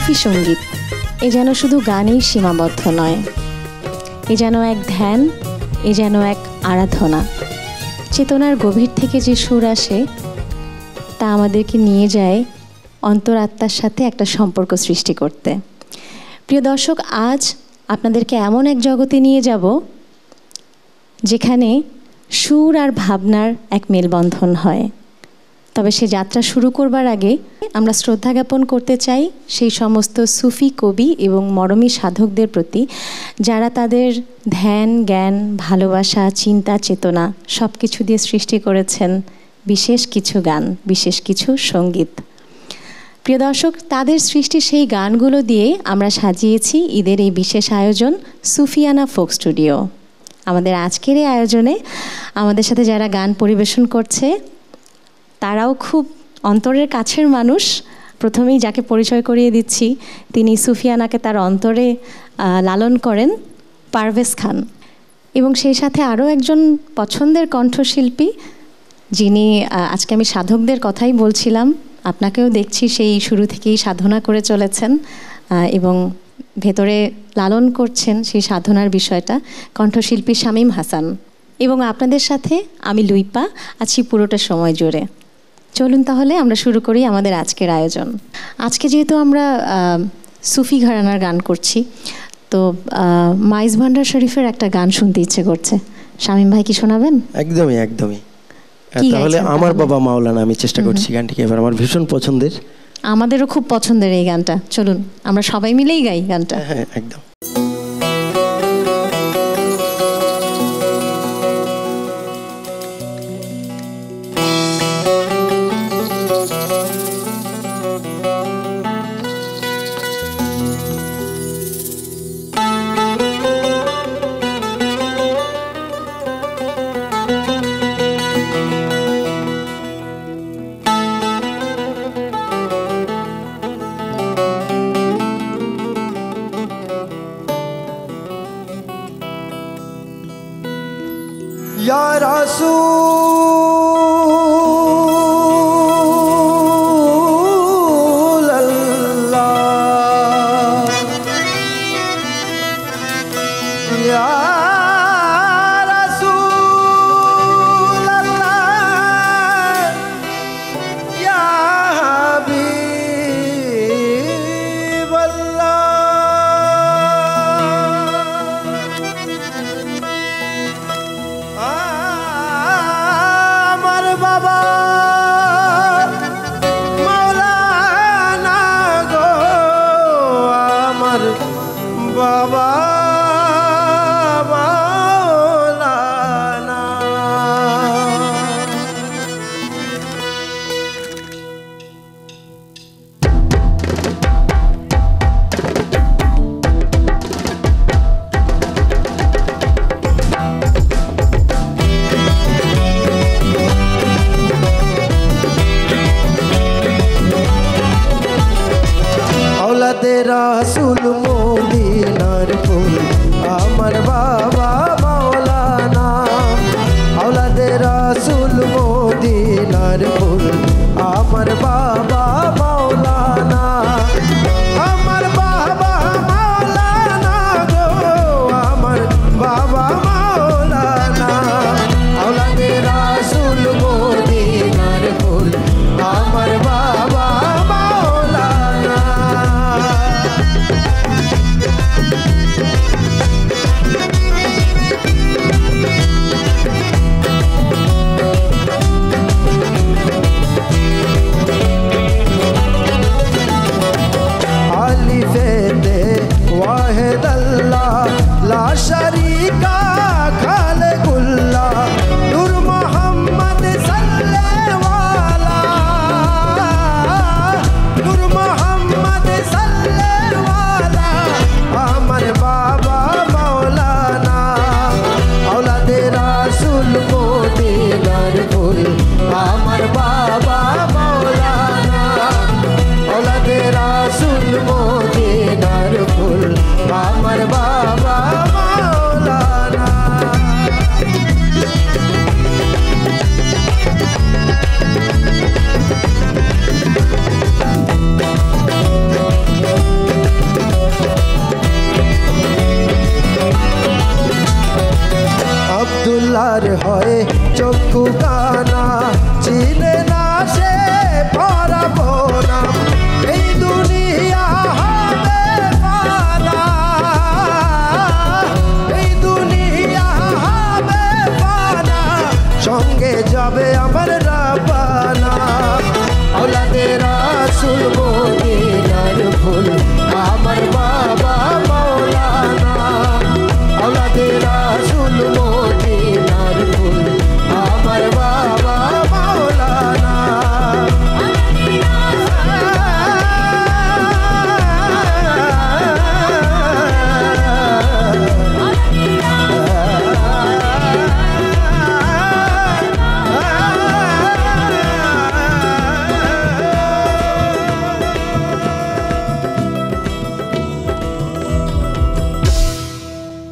সুফি সঙ্গীত এ যেন শুধু গানেই সীমাবদ্ধ নয়, এ যেন এক ধ্যান, এ যেন এক আরাধনা। চেতনার গভীর থেকে যে সুর আসে তা আমাদেরকে নিয়ে যায় অন্তরাত্মার সাথে একটা সম্পর্ক সৃষ্টি করতে। প্রিয় দর্শক, আজ আপনাদেরকে এমন এক জগতে নিয়ে যাব যেখানে সুর আর ভাবনার এক মেলবন্ধন হয়। তবে সে যাত্রা শুরু করবার আগে আমরা শ্রদ্ধা জ্ঞাপন করতে চাই সেই সমস্ত সুফি কবি এবং মরমী সাধকদের প্রতি যারা তাদের ধ্যান, জ্ঞান, ভালোবাসা, চিন্তা, চেতনা সব কিছু দিয়ে সৃষ্টি করেছেন বিশেষ কিছু গান, বিশেষ কিছু সঙ্গীত। প্রিয় দর্শক, তাদের সৃষ্টি সেই গানগুলো দিয়ে আমরা সাজিয়েছি ঈদের এই বিশেষ আয়োজন সুফিয়ানা ফোক স্টুডিও। আমাদের আজকের এই আয়োজনে আমাদের সাথে যারা গান পরিবেশন করছে তারাও খুব অন্তরের কাছের মানুষ। প্রথমেই যাকে পরিচয় করিয়ে দিচ্ছি, তিনি সুফিয়ানাকে তার অন্তরে লালন করেন, পারভেজ খান। এবং সেই সাথে আরও একজন পছন্দের কণ্ঠশিল্পী, যিনি আজকে আমি সাধকদের কথাই বলছিলাম, আপনাকেও দেখছি সেই শুরু থেকেই সাধনা করে চলেছেন এবং ভেতরে লালন করছেন সেই সাধনার বিষয়টা, কণ্ঠশিল্পী শামীম হাসান। এবং আপনাদের সাথে আমি লুইপা আছি পুরোটা সময় জুড়ে। চলুন তাহলে আমরা শুরু করি আমাদের আজকের আয়োজন। আজকে যেহেতু আমরা সুফি ঘরানার গান করছি, তো মাইজ ভান্ডার শরীফের একটা গান শুনতে ইচ্ছে করছে। শামীম ভাই কি শোনাবেন? একদমই একদমই। তাহলে আমার বাবা মাওলানা আমি চেষ্টা করছি গানটিকে এবার, আমার ভীষণ পছন্দের, আমাদেরও খুব পছন্দের এই গানটা। চলুন আমরা সবাই মিলেই গাই গানটা। হ্যাঁ একদম। या रसूल अल्लाह, या रसूल अल्लाह, या हबीब अल्लाह। बाबा मौलाना गो, आमर बाबा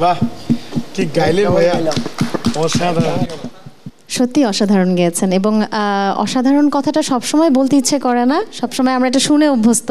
বাহ, কি গাইলে ভাইয়া, অসাধারণ। সত্যি অসাধারণ গেয়েছেন এবং অসাধারণ কথাটা সবসময় বলতে ইচ্ছে করে না, সবসময় আমরা এটা শুনে অভ্যস্ত,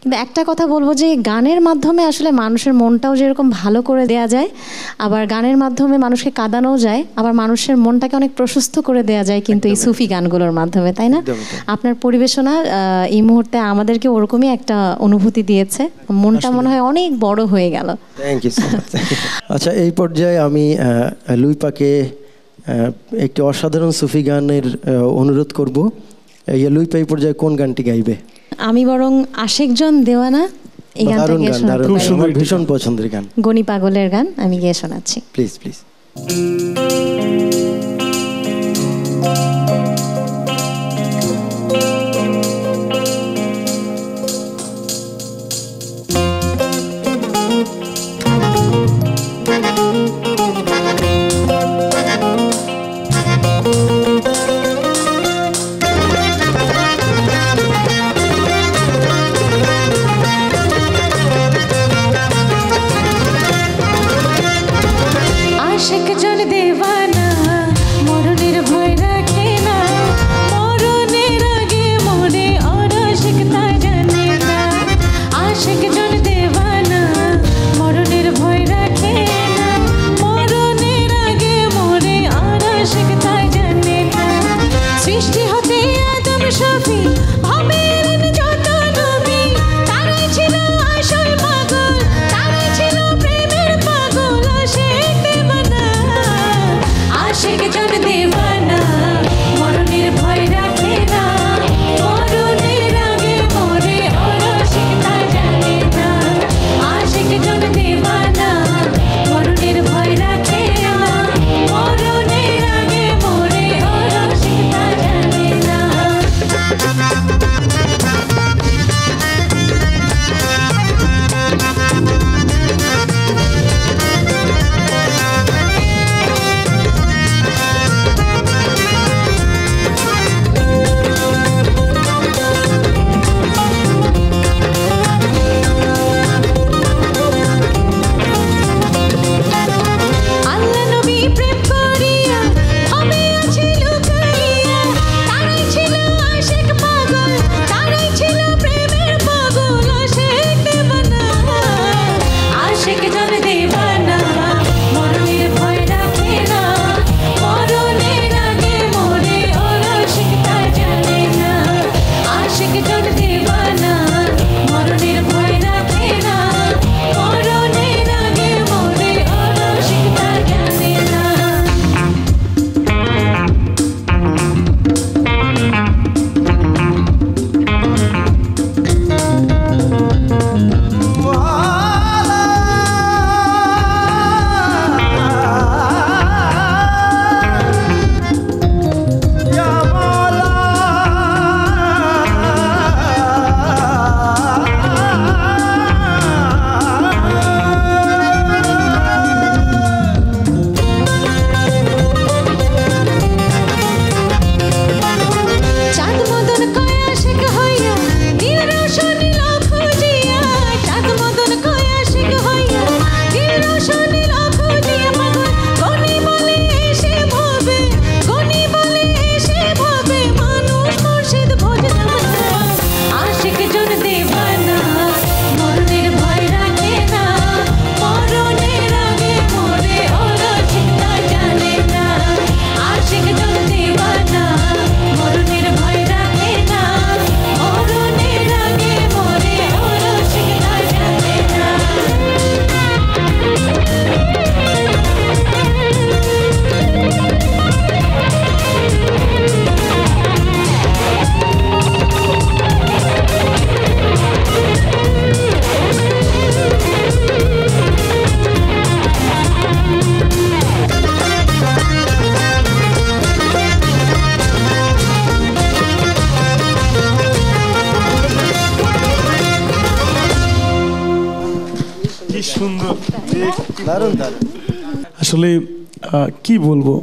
কিন্তু একটা কথা বলবো যে গানের মাধ্যমে আসলে মানুষের মনটাও যেরকম ভালো করে দেয়া যায়, আবার গানের মাধ্যমে মানুষকে কাঁদানোও যায়, আবার মানুষের মনটাকে অনেক প্রশস্ত করে দেয়া যায় কিন্তু এই সুফি গানগুলোর মাধ্যমে, তাই না? আপনার পরিবেশনা এই মুহূর্তে আমাদেরকে ওরকমই একটা অনুভূতি দিয়েছে, মনটা মনে হয় অনেক বড় হয়ে গেল। Thank you so much. আচ্ছা, এই পর্যায়ে আমি লুইপাকে একটি অসাধারণ সুফি গানের অনুরোধ করব। লুইপা এই পর্যায়ে কোন গানটি গাইবে? আমি বরং আশেকজন দেওয়ানা এই গানটা গেয়ে শোনাতে পারি। আমার ভীষণ পছন্দের গান, গনি পাগলের গান আমি গেয়ে শোনাচ্ছি। Please please. আসলে কি বলবো,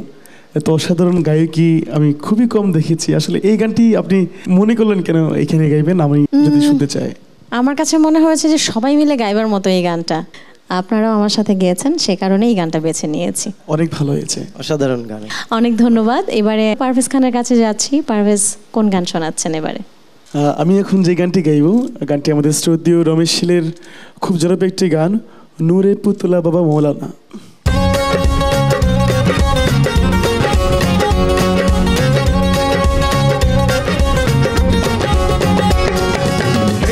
এত অসাধারণ গায়কী আমি খুবই কম দেখেছি। আসলে এই গানটি আপনি মনে করলেন কেন এখানে গাইবেন, আমি যদি শুনতে চাই? আমার কাছে মনে হয়েছে যে সবাই মিলে গাইবার মতো এই গানটা। আপনারাও আমার সাথে গেয়েছেন, সে কারণে এই গানটা বেছে নিয়েছি। অনেক ভালো হয়েছে, অসাধারণ গান। অনেক ধন্যবাদ। এবারে পারভেজ খানের কাছে যাচ্ছি। পারভেজ, কোন গান শোনাচ্ছেন এবারে? আমি এখন যে গানটি গাইব, গানটি আমাদের শ্রদ্ধেয় রমেশ শীলের খুব জনপ্রিয় একটি গান, নূরে পুতুলা বাবা মৌলানা।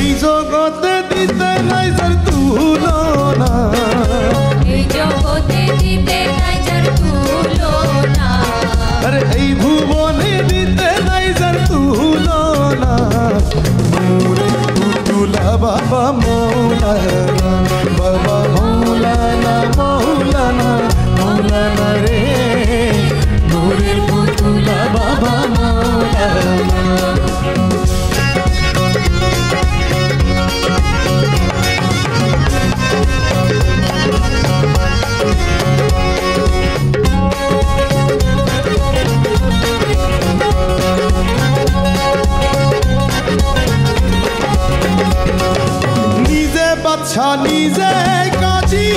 এই জগতে দিতে নাই যার তুলনা, এই জগতে দিতে নাই যার তুলনা, আরে এই ভুবনে দিতে নাই যার তুলনা। নূরে পুতুলা বাবা মৌলানা, বাবা মৌলানা, মৌলানা, মৌলানা রে। নূরে পুতুলা বাবা মৌলানা। নিজে বাচ্চা নিজে কাজী,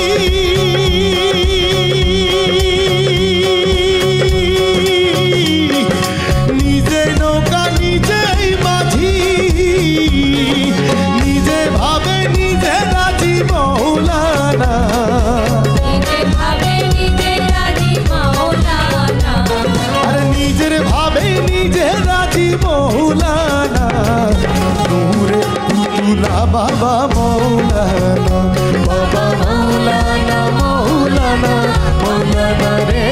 নিজে নৌকা নিজেই মাঝি, নিজে ভাবে নিজে রাজি মৌলানা, নিজে ভাবে নিজে রাজি মৌলানা, আর নিজের ভাবে নিজে রাজি মৌলানা। নূরে পুতুলা বাবা মৌলানা, বাবা মৌলানা, মৌলানা, মৌলানা রে।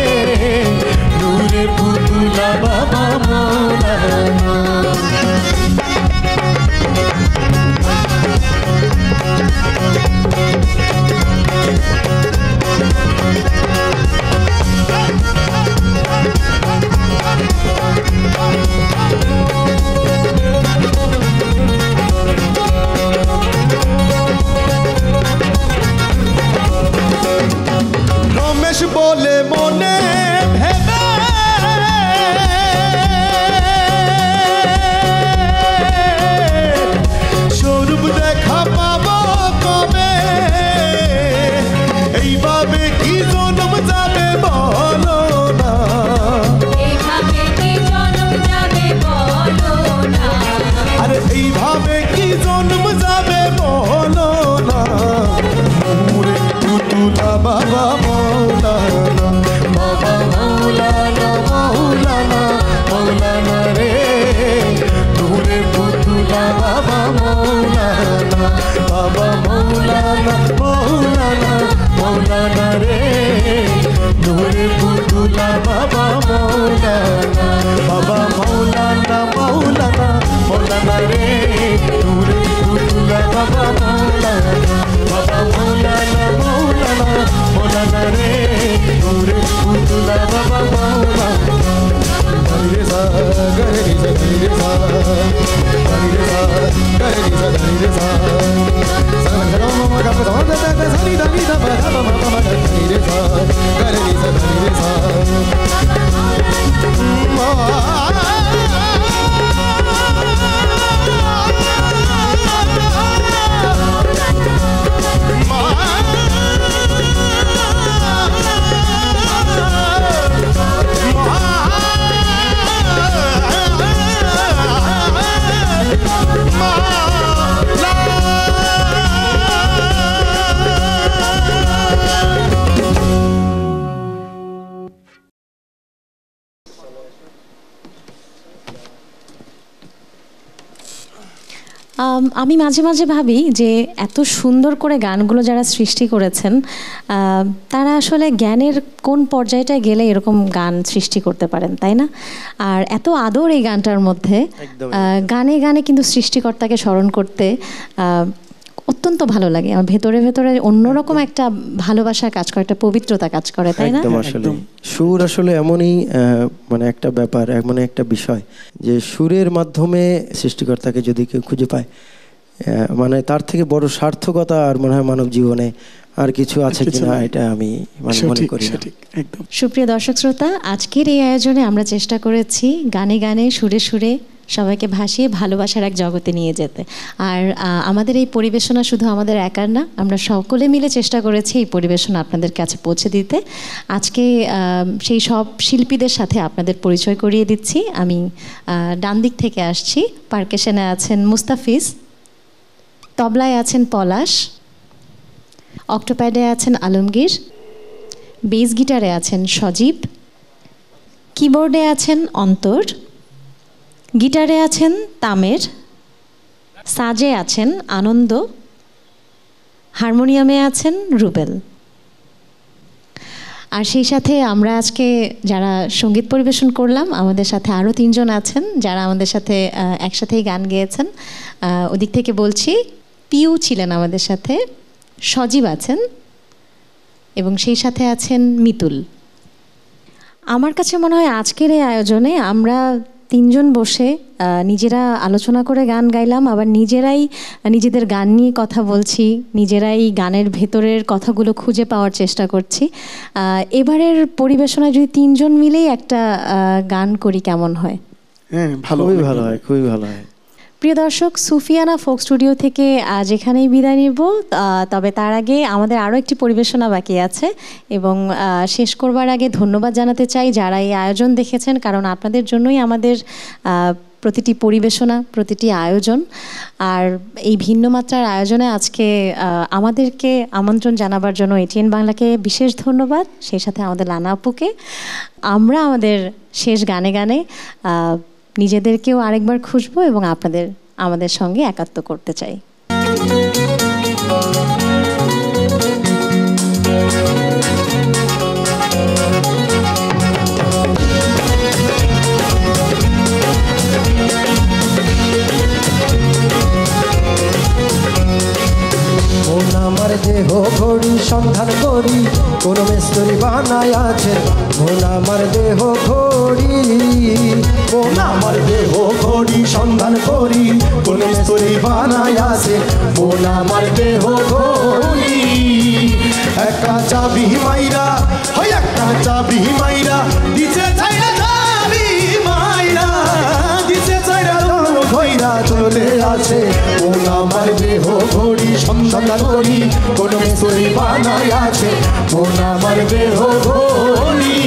নূরে পুতুলা বাবা মৌলানা। রমেশ বলে মনে ভেবে, স্বরূপ দেখা পাবো কবে, এইভাবে কি জন্ম যাবে বলো না, এইভাবে কি জন্ম যাবে বলো না, আরে এইভাবে কি জন্ম যাবে বলো না। নূরে পুতুলা বাবা মৌলানা, বাবা মৌলানা, মৌলানা, মৌলানা রে। নূরে পুতুলা বাবা মৌলানা, বাবা মৌলানা, মৌলানা, মৌলানা রে। নূরে পুতুলা বাবা মৌলানা, বাবা মৌলানা, মৌলানা, মৌলানা রে। নূরে পুতুলা বাবা মৌলানা, বাবা মৌলানা, মৌলানা, মৌলানা রে। নূরে পুতুলা বাবা মৌলানা। হরে সা গরে রে সা গরে সা, হরে সা গরে রে সা গরে সা। সা গ ম গ প দ দ দ সা নি দ নি দ প দ প ম প ম গ রে সা গরে রে সা গরে সা। আমি মাঝে মাঝে ভাবি যে এত সুন্দর করে গানগুলো যারা সৃষ্টি করেছেন তারা আসলে জ্ঞানের কোন পর্যায়টায় গেলে এরকম গান সৃষ্টি করতে পারেন, তাই না? আর এত আদর এই গানটার মধ্যে, গানে গানে কিন্তু সৃষ্টিকর্তাকে স্মরণ করতে অত্যন্ত ভালো লাগে। আমার ভেতরে ভেতরে অন্যরকম একটা ভালোবাসা কাজ করে, একটা পবিত্রতা কাজ করে, তাই না? একদম। আসলে সুর আসলে এমনই মানে একটা ব্যাপার, এমন একটা বিষয় যে সুরের মাধ্যমে সৃষ্টিকর্তাকে যদি কেউ খুঁজে পায়, মানে তার থেকে বড় সার্থকতা আর মনে হয় মানব জীবনে আর কিছু আছে কিনা, এটা আমি মনে করি না। সুপ্রিয় দর্শক শ্রোতা, আজকের এই আয়োজনে আমরা চেষ্টা করেছি গানে গানে সুরে সুরে সবাইকে ভাসিয়ে ভালোবাসার এক জগতে নিয়ে যেতে। আর আমাদের এই পরিবেশনা শুধু আমাদের একার না, আমরা সকলে মিলে চেষ্টা করেছি এই পরিবেশনা আপনাদের কাছে পৌঁছে দিতে। আজকে সেই সব শিল্পীদের সাথে আপনাদের পরিচয় করিয়ে দিচ্ছি। আমি ডান দিক থেকে আসছি। পারকেশনে আছেন মুস্তাফিজ, তবলায় আছেন পলাশ, অক্টোপ্যাডে আছেন আলমগীর, বেস গিটারে আছেন সজীব, কিবোর্ডে আছেন অন্তর, গিটারে আছেন তামের, সাজে আছেন আনন্দ, হারমোনিয়ামে আছেন রুবেল। আর সেই সাথে আমরা আজকে যারা সঙ্গীত পরিবেশন করলাম, আমাদের সাথে আরও 3 জন আছেন যারা আমাদের সাথে একসাথেই গান গেয়েছেন। ওদিক থেকে বলছি, পিউ ছিলেন আমাদের সাথে, সজীব আছেন এবং সেই সাথে আছেন মিতুল। আমার কাছে মনে হয় আজকের এই আয়োজনে আমরা 3 জন বসে নিজেরা আলোচনা করে গান গাইলাম, আবার নিজেরাই নিজেদের গান নিয়ে কথা বলছি, নিজেরাই গানের ভেতরের কথাগুলো খুঁজে পাওয়ার চেষ্টা করছি। এবারের পরিবেশনায় যদি 3 জন মিলেই একটা গান করি কেমন হয়? হ্যাঁ, ভালো, খুবই ভালো হয়, খুবই ভালো হয়। প্রিয় দর্শক, সুফিয়ানা ফোক স্টুডিও থেকে আজ এখানেই বিদায় নিব। তবে তার আগে আমাদের আরও একটি পরিবেশনা বাকি আছে এবং শেষ করবার আগে ধন্যবাদ জানাতে চাই যারা এই আয়োজন দেখেছেন, কারণ আপনাদের জন্যই আমাদের প্রতিটি পরিবেশনা, প্রতিটি আয়োজন। আর এই ভিন্ন মাত্রার আয়োজনে আজকে আমাদেরকে আমন্ত্রণ জানাবার জন্য এটিএন বাংলাকে বিশেষ ধন্যবাদ, সেই সাথে আমাদের লানা আপুকে। আমরা আমাদের শেষ গানে গানে নিজেদেরকেও আরেকবার খুঁজবো এবং আপনাদের আমাদের সঙ্গে একাত্ম করতে চাই। আমার দেহ ঘড়ি সন্ধান করি, কোন মিস্ত্রি বানায় আছে। মন আমার দেহ ঘড়ি, মন আমার দেহ ঘড়ি সন্ধান করি, কোন মিস্ত্রি বানায় আছে। মন আমার দেহ ঘড়ি একটা চাবি মাইরা, হয় একটা চাবি মাইরা দিছে ছাইরা, চাবি মাইরা দিছে ছাইরা ঘইরা চলে আছে। মন আমার দেহ ঘড়ি সন্ধান করি, কোন মিস্ত্রি বানায় আছে। মন আমার দেহ ঘড়ি।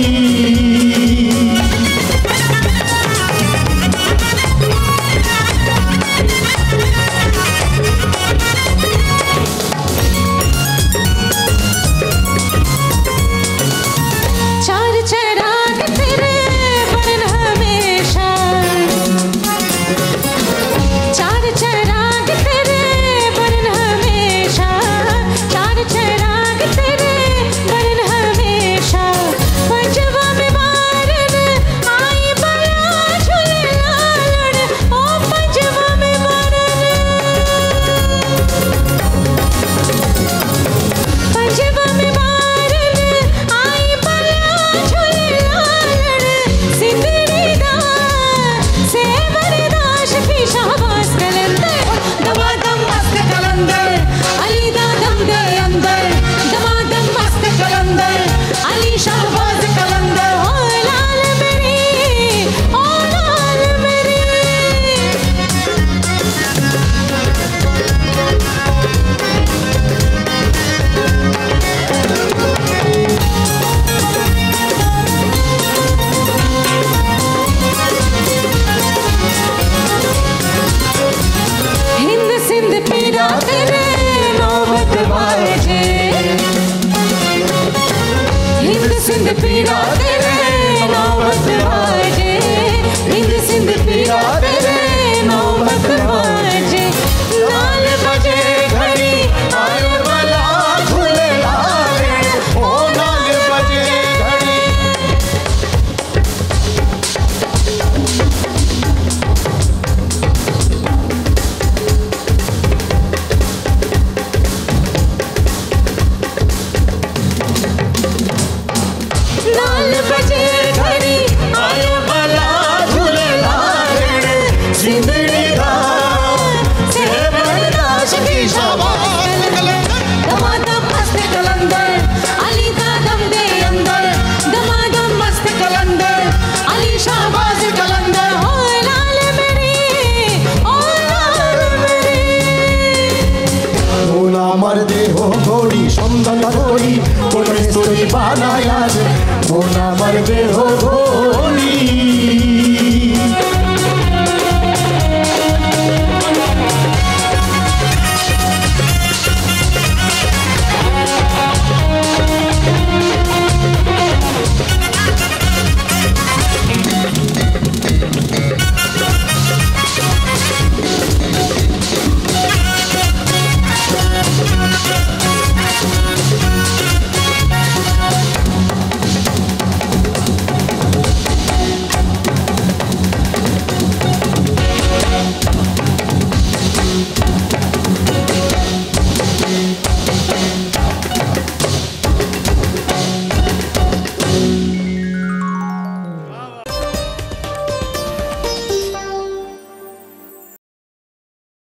মন আমার দেহ